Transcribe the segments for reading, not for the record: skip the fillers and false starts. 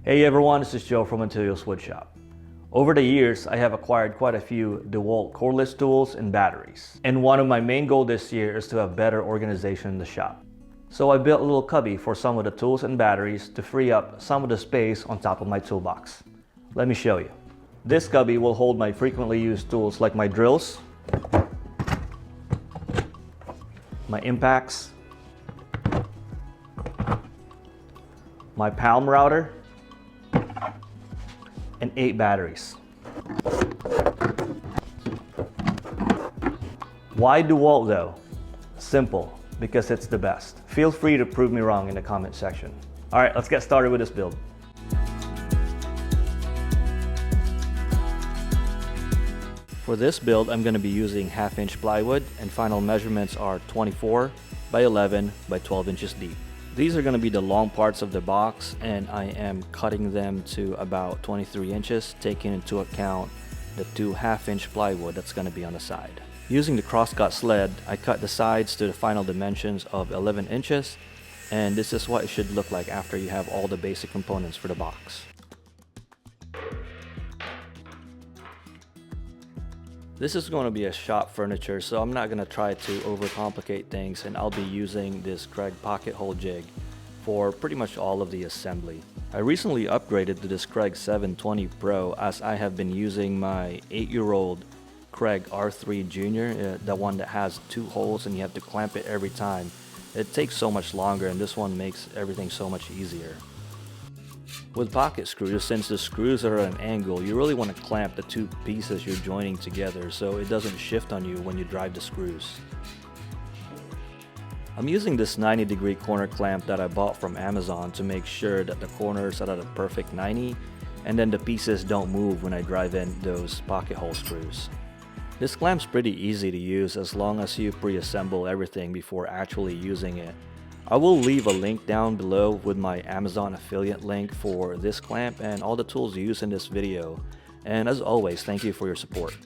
Hey everyone, this is Joe from Materials Woodshop. Over the years, I have acquired quite a few Dewalt cordless tools and batteries. And one of my main goals this year is to have better organization in the shop. So I built a little cubby for some of the tools and batteries to free up some of the space on top of my toolbox. Let me show you. This cubby will hold my frequently used tools like my drills, my impacts, my palm router, and 8 batteries. Why Dewalt though? Simple, because it's the best. Feel free to prove me wrong in the comment section. All right, let's get started with this build. For this build, I'm going to be using 1/2 inch plywood, and final measurements are 24 by 11 by 12 inches deep. These are going to be the long parts of the box, and I am cutting them to about 23 inches, taking into account the 2 1/2 inch plywood that's going to be on the side. Using the crosscut sled, I cut the sides to the final dimensions of 11 inches, and this is what it should look like after you have all the basic components for the box. This is going to be a shop furniture, so I'm not going to try to overcomplicate things, and I'll be using this Kreg Pocket hole jig for pretty much all of the assembly. I recently upgraded to this Kreg 720 Pro as I have been using my 8-year-old Kreg R3 Junior, the one that has 2 holes and you have to clamp it every time. It takes so much longer, and this one makes everything so much easier. With pocket screws, since the screws are at an angle, you really want to clamp the 2 pieces you're joining together so it doesn't shift on you when you drive the screws. I'm using this 90-degree corner clamp that I bought from Amazon to make sure that the corners are at a perfect 90, and then the pieces don't move when I drive in those pocket hole screws. This clamp's pretty easy to use as long as you pre-assemble everything before actually using it. I will leave a link down below with my Amazon affiliate link for this clamp and all the tools used in this video. And as always, thank you for your support.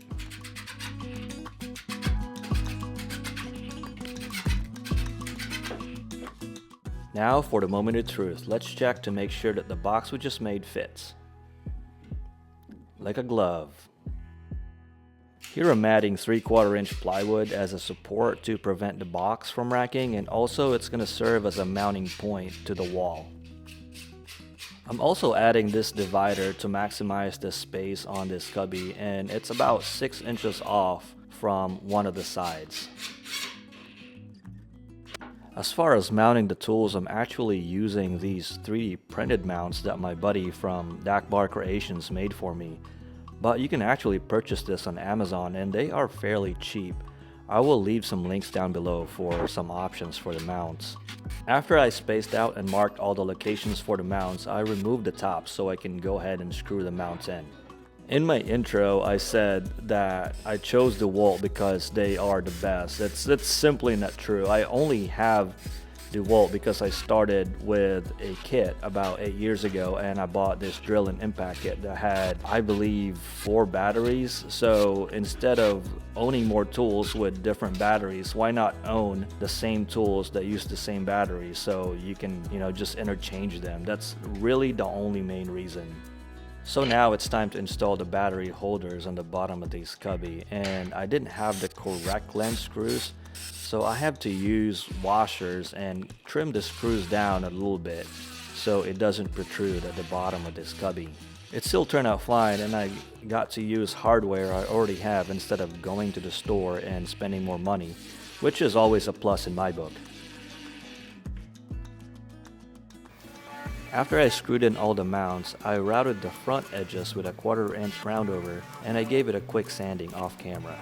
Now for the moment of truth. Let's check to make sure that the box we just made fits. Like a glove. Here I'm adding 3/4 inch plywood as a support to prevent the box from racking, and also it's going to serve as a mounting point to the wall. I'm also adding this divider to maximize the space on this cubby, and it's about 6 inches off from one of the sides. As far as mounting the tools, I'm actually using these 3D printed mounts that my buddy from Dakbar Creations made for me. But you can actually purchase this on Amazon, and they are fairly cheap. I will leave some links down below for some options for the mounts. After I spaced out and marked all the locations for the mounts, I removed the tops so I can go ahead and screw the mounts in. In my intro, I said that I chose Dewalt because they are the best. That's simply not true. I only have Dewalt because I started with a kit about 8 years ago, and I bought this drill and impact kit that had, I believe, 4 batteries. So instead of owning more tools with different batteries, why not own the same tools that use the same batteries so you can, just interchange them? That's really the only main reason. So now it's time to install the battery holders on the bottom of this cubby, and I didn't have the correct length screws, so I have to use washers and trim the screws down a little bit so it doesn't protrude at the bottom of this cubby. It still turned out fine, and I got to use hardware I already have instead of going to the store and spending more money, which is always a plus in my book. After I screwed in all the mounts, I routed the front edges with a 1/4 inch roundover, and I gave it a quick sanding off camera.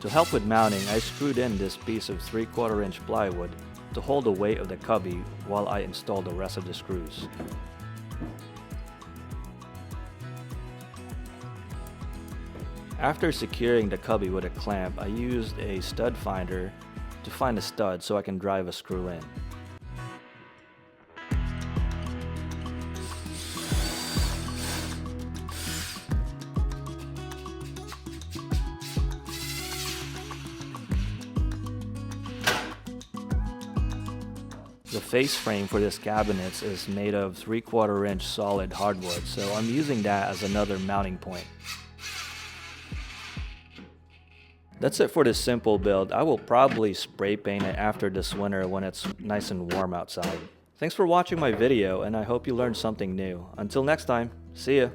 To help with mounting, I screwed in this piece of 3/4 inch plywood to hold the weight of the cubby while I installed the rest of the screws. After securing the cubby with a clamp, I used a stud finder to find a stud so I can drive a screw in. The face frame for this cabinet is made of 3/4 inch solid hardwood, so I'm using that as another mounting point. That's it for this simple build. I will probably spray paint it after this winter when it's nice and warm outside. Thanks for watching my video, and I hope you learned something new. Until next time, see ya!